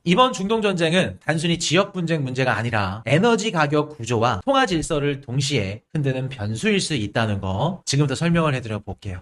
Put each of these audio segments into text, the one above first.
이번 중동전쟁은 단순히 지역 분쟁 문제가 아니라 에너지 가격 구조와 통화 질서를 동시에 흔드는 변수일 수 있다는 거 지금부터 설명을 해드려 볼게요.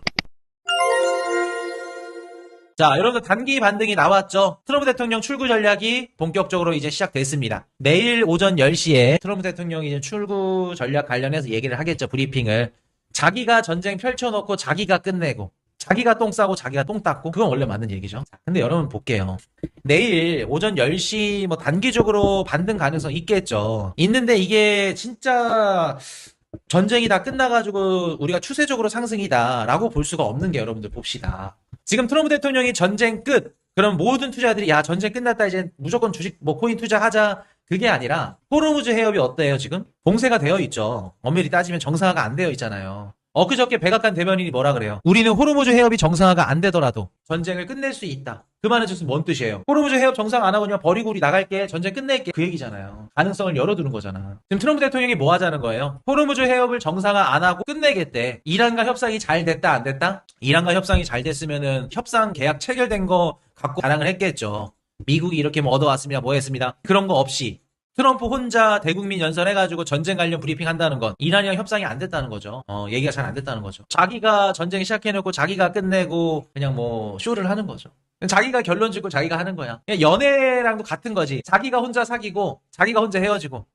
자, 여러분들 단기 반등이 나왔죠? 트럼프 대통령 출구 전략이 본격적으로 이제 시작됐습니다. 내일 오전 10시에 트럼프 대통령이 이제 출구 전략 관련해서 얘기를 하겠죠, 브리핑을. 자기가 전쟁 펼쳐놓고 자기가 끝내고 자기가 똥 싸고 자기가 똥 닦고 그건 원래 맞는 얘기죠. 근데 여러분 볼게요. 내일 오전 10시 뭐 단기적으로 반등 가능성 있겠죠. 있는데 이게 진짜 전쟁이 다 끝나가지고 우리가 추세적으로 상승이다 라고 볼 수가 없는 게 여러분들 봅시다. 지금 트럼프 대통령이 전쟁 끝, 그럼 모든 투자들이 야 전쟁 끝났다 이제 무조건 주식 뭐 코인 투자하자, 그게 아니라 호르무즈 해협이 어때요? 지금 봉쇄가 되어 있죠. 엄밀히 따지면 정상화가 안 되어 있잖아요. 엊그저께 백악관 대변인이 뭐라 그래요? 우리는 호르무즈 해협이 정상화가 안 되더라도 전쟁을 끝낼 수 있다. 그 말은 지금 뭔 뜻이에요? 호르무즈 해협 정상 안 하고 그냥 버리고 우리 나갈게, 전쟁 끝낼게, 그 얘기잖아요. 가능성을 열어두는 거잖아. 지금 트럼프 대통령이 뭐 하자는 거예요? 호르무즈 해협을 정상화 안 하고 끝내겠대. 이란과 협상이 잘 됐다 안 됐다? 이란과 협상이 잘 됐으면은 협상 계약 체결된 거 갖고 자랑을 했겠죠. 미국이 이렇게 뭐 얻어왔습니다, 뭐 했습니다. 그런 거 없이 트럼프 혼자 대국민 연설해가지고 전쟁 관련 브리핑 한다는 건 이란이랑 협상이 안 됐다는 거죠. 얘기가 잘 안 됐다는 거죠. 자기가 전쟁 시작해놓고 자기가 끝내고 그냥 뭐 쇼를 하는 거죠. 자기가 결론 짓고 자기가 하는 거야. 그냥 연애랑도 같은 거지. 자기가 혼자 사귀고 자기가 혼자 헤어지고. 뭐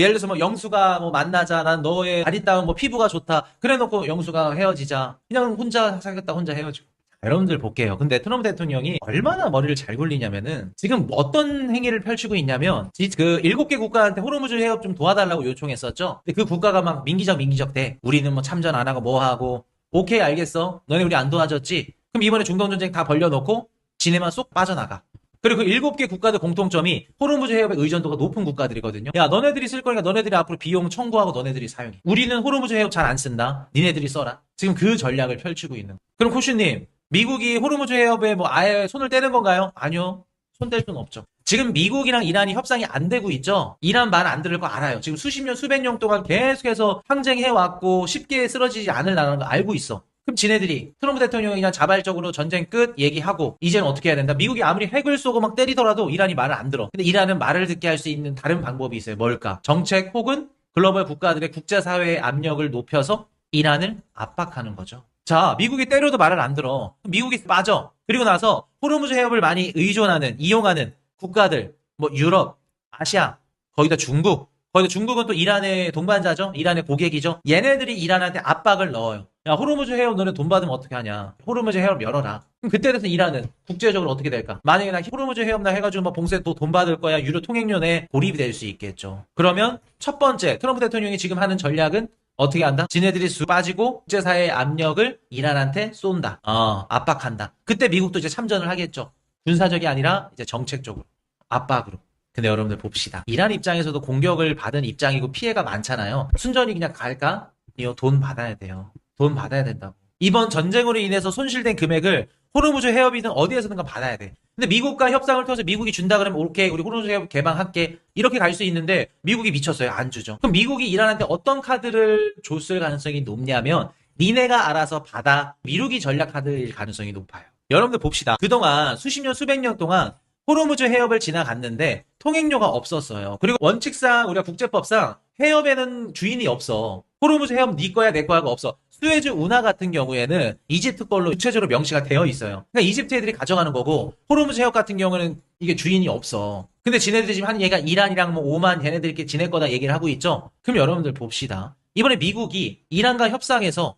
예를 들어서 뭐 영수가 뭐 만나자, 난 너의 아리따운 뭐 피부가 좋다, 그래놓고 영수가 헤어지자. 그냥 혼자 사귀었다 혼자 헤어지고. 여러분들 볼게요. 근데 트럼프 대통령이 얼마나 머리를 잘 굴리냐면은 지금 어떤 행위를 펼치고 있냐면 그 7개 국가한테 호르무즈 해협 좀 도와달라고 요청했었죠. 근데 그 국가가 막 민기적 돼. 우리는 뭐 참전 안 하고 뭐 하고. 오케이 알겠어. 너네 우리 안 도와줬지? 그럼 이번에 중동전쟁 다 벌려놓고 지네만 쏙 빠져나가. 그리고 그 7개 국가들 공통점이 호르무즈 해협의 의존도가 높은 국가들이거든요. 야, 너네들이 쓸 거니까 너네들이 앞으로 비용 청구하고 너네들이 사용해. 우리는 호르무즈 해협 잘 안 쓴다. 니네들이 써라. 지금 그 전략을 펼치고 있는. 그럼 코슈님, 미국이 호르무즈 해협에 뭐 아예 손을 떼는 건가요? 아니요. 손 뗄 수는 없죠. 지금 미국이랑 이란이 협상이 안 되고 있죠? 이란 말 안 들을 거 알아요. 지금 수십 년, 수백 년 동안 계속해서 항쟁해왔고 쉽게 쓰러지지 않을 나라는 거 알고 있어. 그럼 지네들이 트럼프 대통령이 그냥 자발적으로 전쟁 끝 얘기하고 이제는 어떻게 해야 된다? 미국이 아무리 핵을 쏘고 막 때리더라도 이란이 말을 안 들어. 근데 이란은 말을 듣게 할 수 있는 다른 방법이 있어요. 뭘까? 정책 혹은 글로벌 국가들의 국제사회의 압력을 높여서 이란을 압박하는 거죠. 자, 미국이 때려도 말을 안 들어. 미국이 빠져. 그리고 나서 호르무즈 해협을 많이 이용하는 국가들, 뭐 유럽, 아시아, 거기다 중국, 거기다 중국은 또 이란의 동반자죠. 이란의 고객이죠. 얘네들이 이란한테 압박을 넣어요. 야, 호르무즈 해협 너네 돈 받으면 어떻게 하냐? 호르무즈 해협 열어라. 그럼 그때 돼서 이란은 국제적으로 어떻게 될까? 만약에 나 호르무즈 해협 나 해가지고 뭐 봉쇄 또 돈 받을 거야, 유료 통행료 내 고립이 될 수 있겠죠. 그러면 첫 번째 트럼프 대통령이 지금 하는 전략은 어떻게 한다? 지네들이 수 빠지고 국제사회의 압력을 이란한테 쏜다. 압박한다. 그때 미국도 이제 참전을 하겠죠. 군사적이 아니라 이제 정책적으로. 압박으로. 근데 여러분들 봅시다. 이란 입장에서도 공격을 받은 입장이고 피해가 많잖아요. 순전히 그냥 갈까? 이거 돈 받아야 돼요. 돈 받아야 된다고. 이번 전쟁으로 인해서 손실된 금액을 호르무즈 해협이든 어디에서든가 받아야 돼. 근데 미국과 협상을 통해서 미국이 준다 그러면 오케이, 우리 호르무즈 해협 개방할게, 이렇게 갈 수 있는데 미국이 미쳤어요. 안 주죠. 그럼 미국이 이란한테 어떤 카드를 줬을 가능성이 높냐면 니네가 알아서 받아, 미루기 전략 카드일 가능성이 높아요. 여러분들 봅시다. 그동안 수십 년 수백 년 동안 호르무즈 해협을 지나갔는데 통행료가 없었어요. 그리고 원칙상 우리가 국제법상 해협에는 주인이 없어. 호르무즈 해협 네 거야 내 거야가 없어. 수에즈 운하 같은 경우에는 이집트 걸로 구체적으로 명시가 되어 있어요. 그러니까 이집트 애들이 가져가는 거고, 호르무즈 해협 같은 경우는 이게 주인이 없어. 근데 지네들이 지금 하는 얘기가 이란이랑 뭐 오만 걔네들끼리 지낼 거다 얘기를 하고 있죠. 그럼 여러분들 봅시다. 이번에 미국이 이란과 협상해서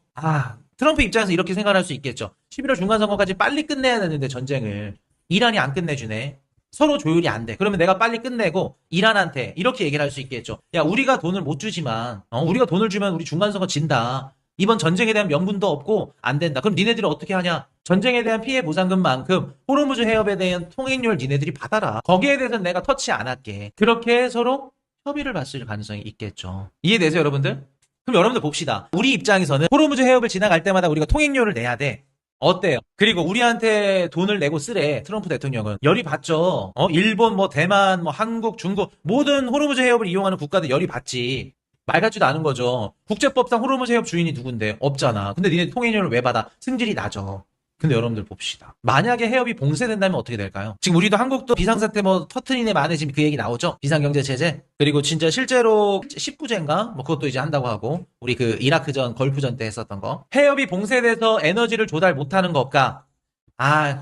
트럼프 입장에서 이렇게 생각할 수 있겠죠. 11월 중간선거까지 빨리 끝내야 되는데 전쟁을 이란이 안 끝내주네. 서로 조율이 안 돼. 그러면 내가 빨리 끝내고 이란한테 이렇게 얘기를 할 수 있겠죠. 야, 우리가 돈을 못 주지만 우리가 돈을 주면 우리 중간선거 진다. 이번 전쟁에 대한 명분도 없고 안 된다. 그럼 니네들이 어떻게 하냐? 전쟁에 대한 피해 보상금만큼 호르무즈 해협에 대한 통행료를 니네들이 받아라. 거기에 대해서는 내가 터치 안 할게. 그렇게 서로 협의를 봤을 가능성이 있겠죠. 이해되세요, 여러분들? 그럼 여러분들 봅시다. 우리 입장에서는 호르무즈 해협을 지나갈 때마다 우리가 통행료를 내야 돼. 어때요? 그리고 우리한테 돈을 내고 쓰래. 트럼프 대통령은 열이 받죠. 일본, 뭐 대만, 뭐 한국, 중국 모든 호르무즈 해협을 이용하는 국가들 열이 받지. 말 같지도 않은 거죠. 국제법상 호르무즈 해협 주인이 누군데? 없잖아. 근데 니네 통행료를 왜 받아? 승질이 나죠. 근데 여러분들 봅시다. 만약에 해협이 봉쇄된다면 어떻게 될까요? 지금 우리도 한국도 비상사태 뭐 터트리네 만에 지금 그 얘기 나오죠? 비상경제체제. 그리고 진짜 실제로 19제인가? 뭐 그것도 이제 한다고 하고, 우리 그 이라크전, 걸프전 때 했었던 거. 해협이 봉쇄돼서 에너지를 조달 못하는 것과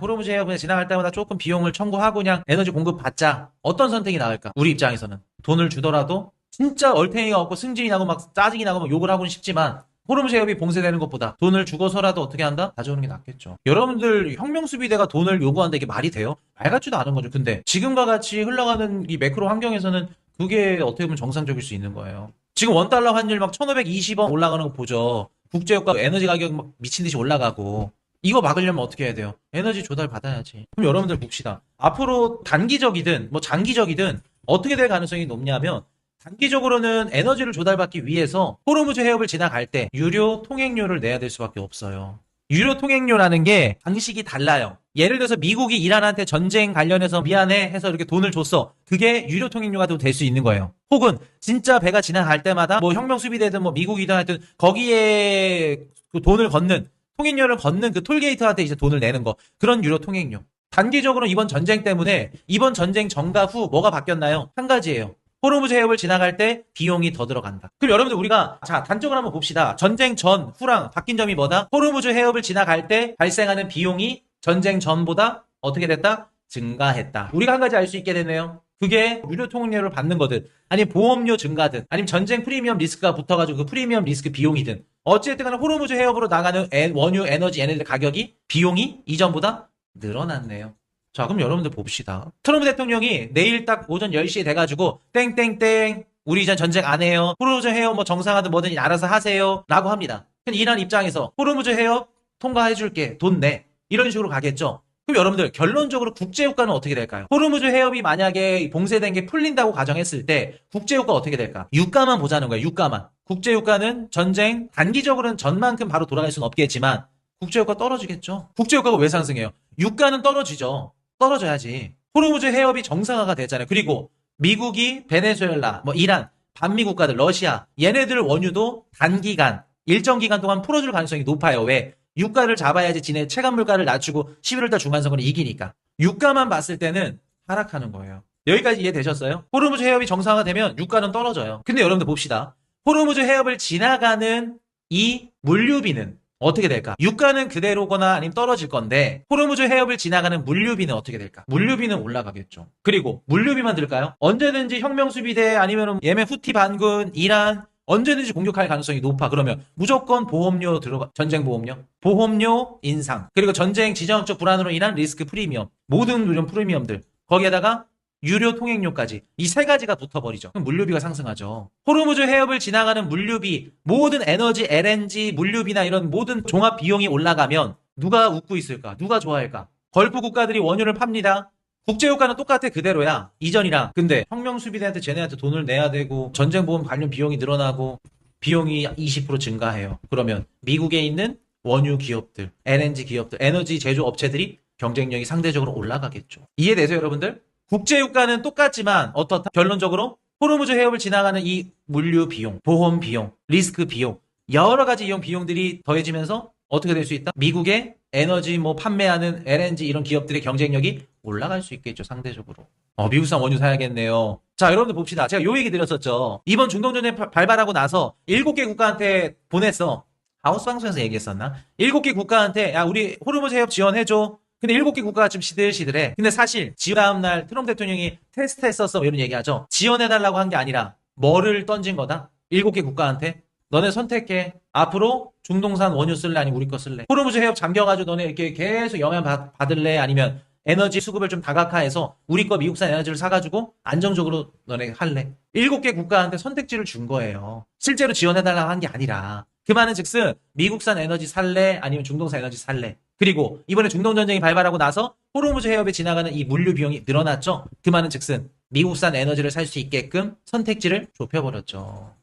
호르무즈 해협에 지나갈 때마다 조금 비용을 청구하고 그냥 에너지 공급 받자. 어떤 선택이 나을까? 우리 입장에서는. 돈을 주더라도 진짜 얼탱이가 없고 승진이 나고 막 짜증이 나고 막 욕을 하고는 싶지만 호르무즈 해협이 봉쇄되는 것보다 돈을 주고서라도 어떻게 한다? 가져오는 게 낫겠죠. 여러분들 혁명수비대가 돈을 요구한다 이게 말이 돼요? 말 같지도 않은 거죠. 근데 지금과 같이 흘러가는 이 매크로 환경에서는 그게 어떻게 보면 정상적일 수 있는 거예요. 지금 원달러 환율 막 1520원 올라가는 거 보죠. 국제유가 에너지 가격 막 미친 듯이 올라가고 이거 막으려면 어떻게 해야 돼요? 에너지 조달 받아야지. 그럼 여러분들 봅시다. 앞으로 단기적이든 뭐 장기적이든 어떻게 될 가능성이 높냐면 단기적으로는 에너지를 조달받기 위해서 호르무즈 해협을 지나갈 때 유료 통행료를 내야 될 수밖에 없어요. 유료 통행료라는 게 방식이 달라요. 예를 들어서 미국이 이란한테 전쟁 관련해서 미안해 해서 이렇게 돈을 줬어. 그게 유료 통행료가 될 수 있는 거예요. 혹은 진짜 배가 지나갈 때마다 뭐 혁명수비대든 뭐 미국이든 하여튼 거기에 그 돈을 걷는 통행료를 걷는 그 톨게이트한테 이제 돈을 내는 거. 그런 유료 통행료. 단기적으로 이번 전쟁 때문에 이번 전쟁 전과 후 뭐가 바뀌었나요? 한 가지예요. 호르무즈 해협을 지나갈 때 비용이 더 들어간다. 그럼 여러분들 우리가 단적을 한번 봅시다. 전쟁 전, 후랑 바뀐 점이 뭐다? 호르무즈 해협을 지나갈 때 발생하는 비용이 전쟁 전보다 어떻게 됐다? 증가했다. 우리가 한 가지 알 수 있게 되네요. 그게 유료 통행료를 받는 거든 아니면 보험료 증가든 아니면 전쟁 프리미엄 리스크가 붙어가지고 그 프리미엄 리스크 비용이든 어찌됐든 간에 호르무즈 해협으로 나가는 원유, 에너지, 얘네들 가격이 비용이 이전보다 늘어났네요. 자, 그럼 여러분들 봅시다. 트럼프 대통령이 내일 딱 오전 10시에 돼가지고 땡땡땡 우리 이제 전쟁 안 해요. 호르무즈 해협 뭐 정상화든 뭐든 알아서 하세요 라고 합니다. 근데 이란 입장에서 호르무즈 해협 통과해줄게 돈 내 이런 식으로 가겠죠. 그럼 여러분들 결론적으로 국제유가는 어떻게 될까요? 호르무즈 해협이 만약에 봉쇄된 게 풀린다고 가정했을 때 국제유가 어떻게 될까? 유가만 보자는 거예요. 유가만. 국제유가는 전쟁 단기적으로는 전만큼 바로 돌아갈 수는 없겠지만 국제유가 떨어지겠죠. 국제유가가 왜 상승해요? 유가는 떨어지죠. 떨어져야지. 호르무즈 해협이 정상화가 됐잖아요. 그리고 미국이 베네수엘라, 뭐 이란, 반미 국가들, 러시아 얘네들 원유도 단기간 일정 기간 동안 풀어줄 가능성이 높아요. 왜? 유가를 잡아야지 지네 체감 물가를 낮추고 11월달 중간선거를 이기니까. 유가만 봤을 때는 하락하는 거예요. 여기까지 이해되셨어요? 호르무즈 해협이 정상화가 되면 유가는 떨어져요. 근데 여러분들 봅시다. 호르무즈 해협을 지나가는 이 물류비는 어떻게 될까? 유가는 그대로거나 아니면 떨어질 건데 호르무즈 해협을 지나가는 물류비는 어떻게 될까? 물류비는 올라가겠죠. 그리고 물류비만 들까요? 언제든지 혁명수비대 아니면 예멘 후티 반군, 이란 언제든지 공격할 가능성이 높아. 그러면 무조건 보험료 들어가, 전쟁 보험료, 보험료 인상, 그리고 전쟁 지정학적 불안으로 인한 리스크 프리미엄, 모든 이런 프리미엄들 거기에다가 유료 통행료까지 이 세 가지가 붙어버리죠. 그럼 물류비가 상승하죠. 호르무즈 해협을 지나가는 물류비, 모든 에너지, LNG, 물류비나 이런 모든 종합 비용이 올라가면 누가 웃고 있을까? 누가 좋아할까? 걸프 국가들이 원유를 팝니다. 국제유가는 똑같아 그대로야. 이전이랑. 근데 혁명수비대한테 쟤네한테 돈을 내야 되고 전쟁보험 관련 비용이 늘어나고 비용이 20% 증가해요. 그러면 미국에 있는 원유 기업들, LNG 기업들, 에너지 제조업체들이 경쟁력이 상대적으로 올라가겠죠. 이해되세요 여러분들? 국제유가는 똑같지만 어떻다? 결론적으로 호르무즈 해협을 지나가는 이 물류 비용, 보험 비용, 리스크 비용 여러 가지 이용 비용들이 더해지면서 어떻게 될 수 있다? 미국의 에너지 뭐 판매하는 LNG 이런 기업들의 경쟁력이 올라갈 수 있겠죠 상대적으로. 미국산 원유 사야겠네요. 자 여러분들 봅시다. 제가 요 얘기 드렸었죠. 이번 중동전쟁 발발하고 나서 7개 국가한테 보냈어. 하우스 방송에서 얘기했었나? 7개 국가한테 야 우리 호르무즈 해협 지원해줘. 근데 7개 국가가 좀 시들시들해. 근데 사실 다음날 트럼프 대통령이 테스트했었어 이런 얘기하죠. 지원해달라고 한 게 아니라 뭐를 던진 거다? 7개 국가한테 너네 선택해. 앞으로 중동산 원유 쓸래 아니면 우리 거 쓸래? 호르무즈 해협 잠겨가지고 너네 이렇게 계속 영향 받을래 아니면 에너지 수급을 좀 다각화해서 우리 거 미국산 에너지를 사가지고 안정적으로 너네 할래? 7개 국가한테 선택지를 준 거예요. 실제로 지원해달라고 한 게 아니라. 그 말은 즉슨 미국산 에너지 살래 아니면 중동산 에너지 살래? 그리고 이번에 중동전쟁이 발발하고 나서 호르무즈 해협에 지나가는 이 물류 비용이 늘어났죠. 그 말은 즉슨 미국산 에너지를 살 수 있게끔 선택지를 좁혀버렸죠.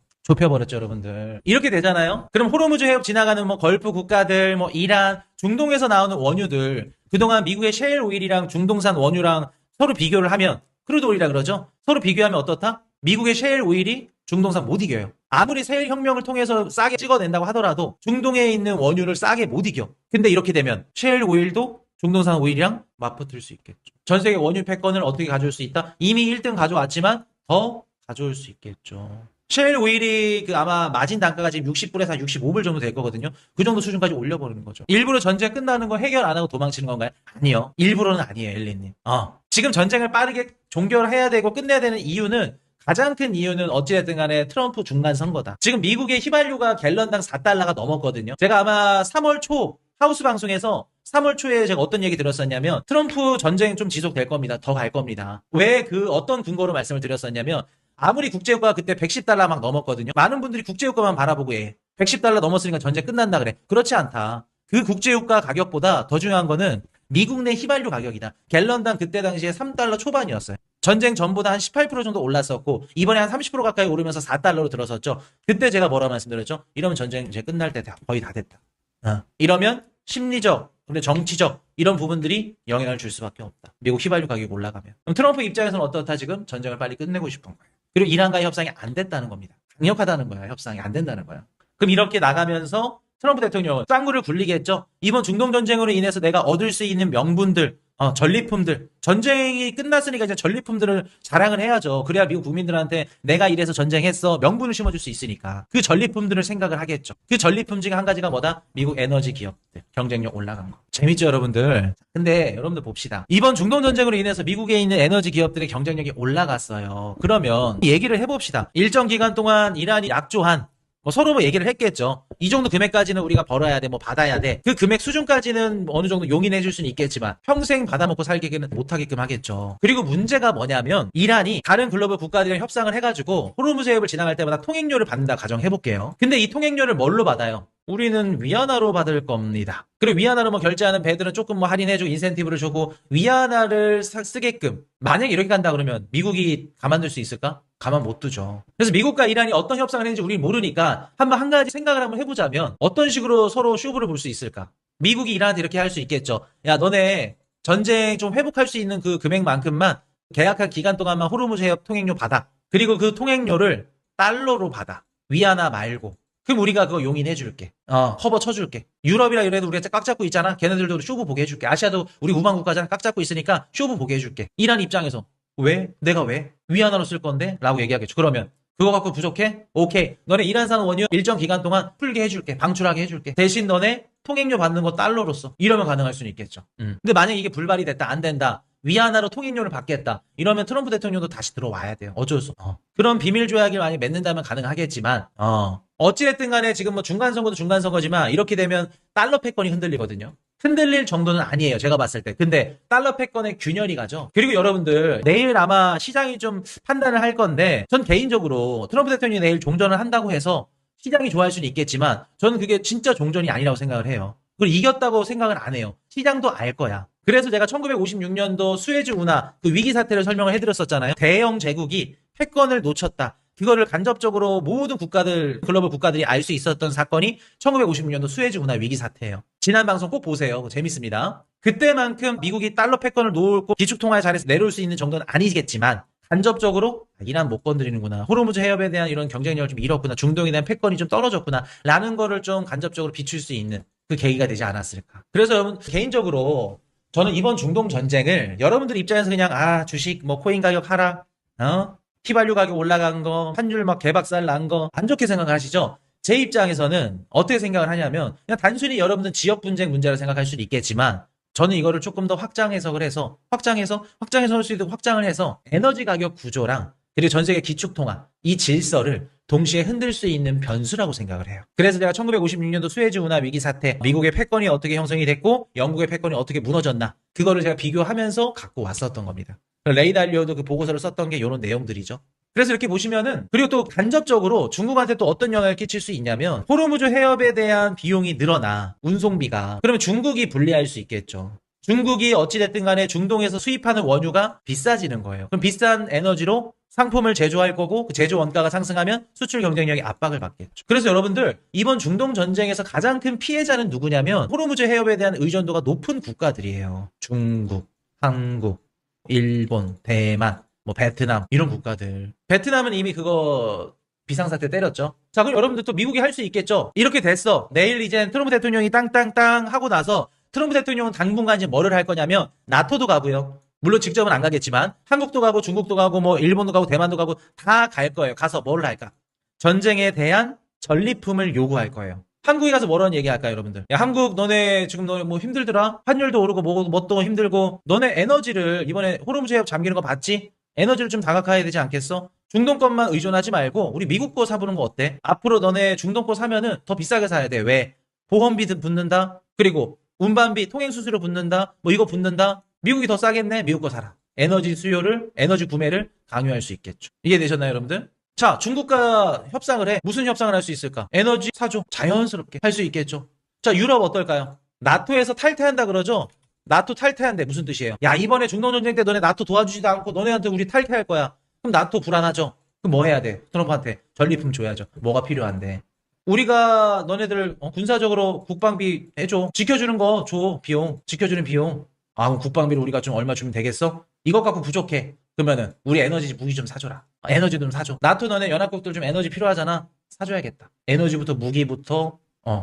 여러분들. 이렇게 되잖아요. 그럼 호르무즈 해협 지나가는 뭐 걸프 국가들, 뭐 이란, 중동에서 나오는 원유들 그동안 미국의 셰일 오일이랑 중동산 원유랑 서로 비교를 하면 크루드 오일이라 그러죠. 서로 비교하면 어떻다? 미국의 셰일 오일이 중동산 못 이겨요. 아무리 셰일 혁명을 통해서 싸게 찍어낸다고 하더라도 중동에 있는 원유를 싸게 못 이겨. 근데 이렇게 되면 셰일 오일도 중동산 오일이랑 맞붙을 수 있겠죠. 전 세계 원유 패권을 어떻게 가져올 수 있다? 이미 1등 가져왔지만 더 가져올 수 있겠죠. 셰일 오일이 아마 마진 단가가 지금 60불에서 한 65불 정도 될 거거든요. 그 정도 수준까지 올려버리는 거죠. 일부러 전쟁 끝나는 거 해결 안 하고 도망치는 건가요? 아니요. 일부러는 아니에요, 엘리님. 지금 전쟁을 빠르게 종결해야 되고 끝내야 되는 이유는 가장 큰 이유는 어찌됐든 간에 트럼프 중간 선거다. 지금 미국의 휘발유가 갤런당 4달러가 넘었거든요. 제가 아마 3월 초 하우스 방송에서 3월 초에 제가 어떤 얘기 들었었냐면 트럼프 전쟁 좀 지속될 겁니다. 더 갈 겁니다. 왜 어떤 근거로 말씀을 드렸었냐면 아무리 국제유가가 그때 110달러 막 넘었거든요. 많은 분들이 국제유가만 바라보고 110달러 넘었으니까 전쟁 끝난다 그래. 그렇지 않다. 그 국제유가 가격보다 더 중요한 거는 미국 내 휘발유 가격이다. 갤런당 그때 당시에 3달러 초반이었어요. 전쟁 전보다 한 18% 정도 올랐었고 이번에 한 30% 가까이 오르면서 4달러로 들어섰죠. 그때 제가 뭐라 말씀드렸죠? 이러면 전쟁 이제 끝날 때 거의 다 됐다. 이러면 심리적, 근데 정치적 이런 부분들이 영향을 줄 수밖에 없다. 미국 휘발유 가격이 올라가면. 그럼 트럼프 입장에서는 어떻다 지금? 전쟁을 빨리 끝내고 싶은 거예요. 그리고 이란과의 협상이 안 됐다는 겁니다. 강력하다는 거야. 협상이 안 된다는 거야. 그럼 이렇게 나가면서 트럼프 대통령은 짱구를 굴리겠죠. 이번 중동 전쟁으로 인해서 내가 얻을 수 있는 명분들, 전리품들, 전쟁이 끝났으니까 이제 전리품들을 자랑을 해야죠. 그래야 미국 국민들한테 내가 이래서 전쟁했어 명분을 심어줄 수 있으니까 그 전리품들을 생각을 하겠죠. 그 전리품 중에 한 가지가 뭐다? 미국 에너지 기업들 경쟁력 올라간 거. 재밌죠, 여러분들? 근데 여러분들 봅시다. 이번 중동 전쟁으로 인해서 미국에 있는 에너지 기업들의 경쟁력이 올라갔어요. 그러면 얘기를 해봅시다. 일정 기간 동안 이란이 약조한 서로 얘기를 했겠죠. 이 정도 금액까지는 우리가 벌어야 돼, 받아야 돼. 그 금액 수준까지는 어느 정도 용인해 줄 수는 있겠지만 평생 받아먹고 살기는 못하게끔 하겠죠. 그리고 문제가 뭐냐면 이란이 다른 글로벌 국가들이랑 협상을 해가지고 호르무즈 해협을 지나갈 때마다 통행료를 받는다 가정해볼게요. 근데 이 통행료를 뭘로 받아요? 우리는 위안화로 받을 겁니다. 그리고 위안화로 결제하는 배들은 조금 할인해주고 인센티브를 주고 위안화를 쓰게끔 만약에 이렇게 간다 그러면 미국이 가만둘 수 있을까? 가만 못 두죠. 그래서 미국과 이란이 어떤 협상을 했는지 우리 모르니까 한 가지 생각을 한번 해보자면 어떤 식으로 서로 쇼부를 볼 수 있을까? 미국이 이란한테 이렇게 할 수 있겠죠. 야, 너네 전쟁 좀 회복할 수 있는 그 금액만큼만 계약한 기간 동안만 호르무즈 해협 통행료 받아. 그리고 그 통행료를 달러로 받아. 위안화 말고. 그럼 우리가 그거 용인해 줄게. 커버 쳐줄게. 유럽이라 이래도 우리가 꽉 잡고 있잖아. 걔네들도 쇼부 보게 해줄게. 아시아도 우리 우방 국가잖아. 꽉 잡고 있으니까 쇼부 보게 해줄게. 이란 입장에서 왜? 내가 왜? 위안화로 쓸 건데? 라고 얘기하겠죠. 그러면 그거 갖고 부족해? 오케이. 너네 이란산 원유 일정 기간 동안 풀게 해줄게. 방출하게 해줄게. 대신 너네 통행료 받는 거 달러로 써. 이러면 가능할 수는 있겠죠. 근데 만약에 이게 불발이 됐다. 안 된다. 위안화로 통행료를 받겠다. 이러면 트럼프 대통령도 다시 들어와야 돼요. 어쩔 수 없어. 그런 비밀 조약을 많이 맺는다면 가능하겠지만 어찌됐든 간에 지금 중간선거도 중간선거지만 이렇게 되면 달러 패권이 흔들리거든요. 흔들릴 정도는 아니에요. 제가 봤을 때. 근데 달러 패권의 균열이 가죠. 그리고 여러분들 내일 아마 시장이 좀 판단을 할 건데 전 개인적으로 트럼프 대통령이 내일 종전을 한다고 해서 시장이 좋아할 수는 있겠지만 저는 그게 진짜 종전이 아니라고 생각을 해요. 그걸 이겼다고 생각을 안 해요. 시장도 알 거야. 그래서 제가 1956년도 수에즈 운하 그 위기 사태를 설명을 해드렸었잖아요. 대영 제국이 패권을 놓쳤다. 그거를 간접적으로 모든 국가들, 글로벌 국가들이 알 수 있었던 사건이 1956년도 수에즈 운하 위기 사태예요. 지난 방송 꼭 보세요. 재밌습니다. 그때만큼 미국이 달러 패권을 놓고 기축통화에 잘해서 내려올 수 있는 정도는 아니겠지만 간접적으로 이란 못 건드리는구나. 호르무즈 해협에 대한 이런 경쟁력을 좀 잃었구나. 중동에 대한 패권이 좀 떨어졌구나. 라는 거를 좀 간접적으로 비출 수 있는 그 계기가 되지 않았을까. 그래서 여러분 개인적으로 저는 이번 중동 전쟁을 여러분들 입장에서 그냥 주식 코인 가격 하락, 휘발유 가격 올라간 거, 환율 개박살 난 거 안 좋게 생각하시죠? 제 입장에서는 어떻게 생각을 하냐면 그냥 단순히 여러분들 지역 분쟁 문제로 생각할 수도 있겠지만 저는 이거를 조금 더 확장해석을 해서 할 수 있도록 확장을 해서 에너지 가격 구조랑 그리고 전 세계 기축통화 이 질서를 동시에 흔들 수 있는 변수라고 생각을 해요. 그래서 제가 1956년도 수에즈 운하 위기 사태 미국의 패권이 어떻게 형성이 됐고 영국의 패권이 어떻게 무너졌나 그거를 제가 비교하면서 갖고 왔었던 겁니다. 레이 달리오도 그 보고서를 썼던 게 이런 내용들이죠. 그래서 이렇게 보시면은 그리고 또 간접적으로 중국한테 또 어떤 영향을 끼칠 수 있냐면 호르무즈 해협에 대한 비용이 늘어나 운송비가 그러면 중국이 불리할 수 있겠죠. 중국이 어찌됐든 간에 중동에서 수입하는 원유가 비싸지는 거예요. 그럼 비싼 에너지로 상품을 제조할 거고 그 제조 원가가 상승하면 수출 경쟁력이 압박을 받겠죠. 그래서 여러분들 이번 중동 전쟁에서 가장 큰 피해자는 누구냐면 호르무즈 해협에 대한 의존도가 높은 국가들이에요. 중국, 한국, 일본, 대만 뭐 베트남 이런 국가들. 베트남은 이미 그거 비상사태 때렸죠. 자, 그럼 여러분들 또 미국이 할 수 있겠죠. 이렇게 됐어. 내일 이제 트럼프 대통령이 땅땅땅 하고 나서 트럼프 대통령은 당분간 이제 뭐를 할 거냐면 나토도 가고요. 물론 직접은 안 가겠지만 한국도 가고 중국도 가고 뭐 일본도 가고 대만도 가고 다 갈 거예요. 가서 뭐를 할까? 전쟁에 대한 전리품을 요구할 거예요. 한국에 가서 뭐라는 얘기 할까요, 여러분들? 야, 한국 너네 지금 너네 뭐 힘들더라? 환율도 오르고 뭐또 힘들고 너네 에너지를 이번에 호르무즈 해협 잠기는 거 봤지? 에너지를 좀 다각화해야 되지 않겠어? 중동 것만 의존하지 말고 우리 미국 거 사보는 거 어때? 앞으로 너네 중동 거 사면은 더 비싸게 사야 돼. 왜? 보험비 붙는다? 그리고 운반비, 통행수수료 붙는다? 뭐 이거 붙는다? 미국이 더 싸겠네? 미국 거 사라. 에너지 구매를 강요할 수 있겠죠. 이해되셨나요, 여러분들? 자, 중국과 협상을 해. 무슨 협상을 할 수 있을까? 에너지 사줘. 자연스럽게 할 수 있겠죠. 자, 유럽 어떨까요? 나토에서 탈퇴한다 그러죠? 나토 탈퇴한대. 무슨 뜻이에요? 야, 이번에 중동전쟁 때 너네 나토 도와주지도 않고 너네한테 우리 탈퇴할 거야. 그럼 나토 불안하죠? 그럼 뭐 해야 돼? 트럼프한테 전리품 줘야죠. 뭐가 필요한데? 우리가 너네들 군사적으로 국방비 해줘. 지켜주는 거 줘. 비용. 지켜주는 비용. 아, 그럼 국방비를 우리가 좀 얼마 주면 되겠어? 이것 갖고 부족해. 그러면은 우리 에너지 무기 좀 사줘라. 에너지 좀 사줘. 나토 너네 연합국들 좀 에너지 필요하잖아. 사줘야겠다. 에너지부터 무기부터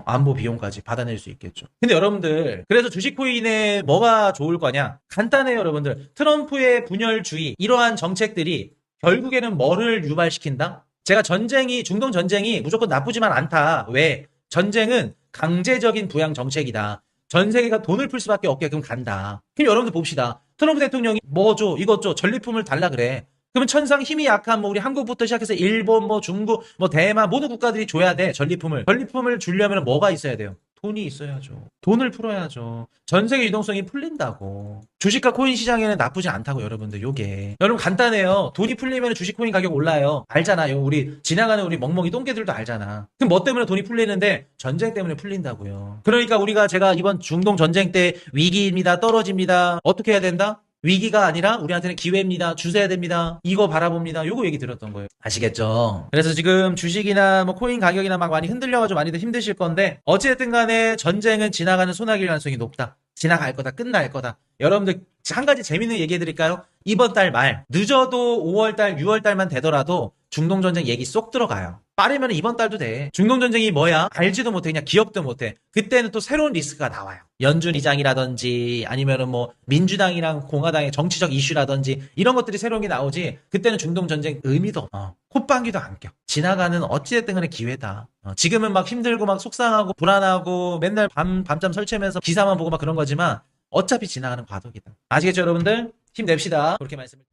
안보 비용까지 받아낼 수 있겠죠. 근데 여러분들, 그래서 주식 코인에 뭐가 좋을 거냐? 간단해요, 여러분들. 트럼프의 분열주의, 이러한 정책들이 결국에는 뭐를 유발시킨다? 제가 중동 전쟁이 무조건 나쁘지만 않다. 왜? 전쟁은 강제적인 부양 정책이다. 전 세계가 돈을 풀 수밖에 없게끔 간다. 그럼 여러분들 봅시다. 트럼프 대통령이 뭐 줘, 이것 줘, 전리품을 달라 그래. 그러면 천상 힘이 약한 뭐 우리 한국부터 시작해서 일본, 뭐 중국, 뭐 대만 모든 국가들이 줘야 돼. 전리품을. 전리품을 주려면 뭐가 있어야 돼요? 돈이 있어야죠. 돈을 풀어야죠. 전 세계 유동성이 풀린다고. 주식과 코인 시장에는 나쁘지 않다고, 여러분들. 요게. 여러분 간단해요. 돈이 풀리면 주식 코인 가격 올라요. 알잖아요. 우리 지나가는 우리 멍멍이 똥개들도 알잖아. 그럼 뭐 때문에 돈이 풀리는데? 전쟁 때문에 풀린다고요. 그러니까 제가 이번 중동 전쟁 때 위기입니다. 떨어집니다. 어떻게 해야 된다? 위기가 아니라 우리한테는 기회입니다. 주셔야 됩니다. 이거 바라봅니다. 요거 얘기 들었던 거예요. 아시겠죠? 그래서 지금 주식이나 뭐 코인 가격이나 막 많이 흔들려가지고 많이들 힘드실 건데 어찌됐든 간에 전쟁은 지나가는 소나기일 가능성이 높다. 지나갈 거다. 끝날 거다. 여러분들 한 가지 재밌는 얘기 해드릴까요? 이번 달 말 늦어도 5월달 6월달만 되더라도 중동전쟁 얘기 쏙 들어가요. 빠르면 이번 달도 돼. 중동전쟁이 뭐야? 알지도 못해. 그냥 기억도 못해. 그때는 또 새로운 리스크가 나와요. 연준 의장이라든지 아니면은 뭐 민주당이랑 공화당의 정치적 이슈라든지 이런 것들이 새로운 게 나오지. 그때는 중동전쟁 의미도 콧방귀도 안 껴. 지나가는 어찌됐든 간에 기회다. 지금은 막 힘들고 막 속상하고 불안하고 맨날 밤잠 설치하면서 기사만 보고 막 그런 거지만 어차피 지나가는 과도기다. 아시겠죠, 여러분들? 힘냅시다. 그렇게 말씀을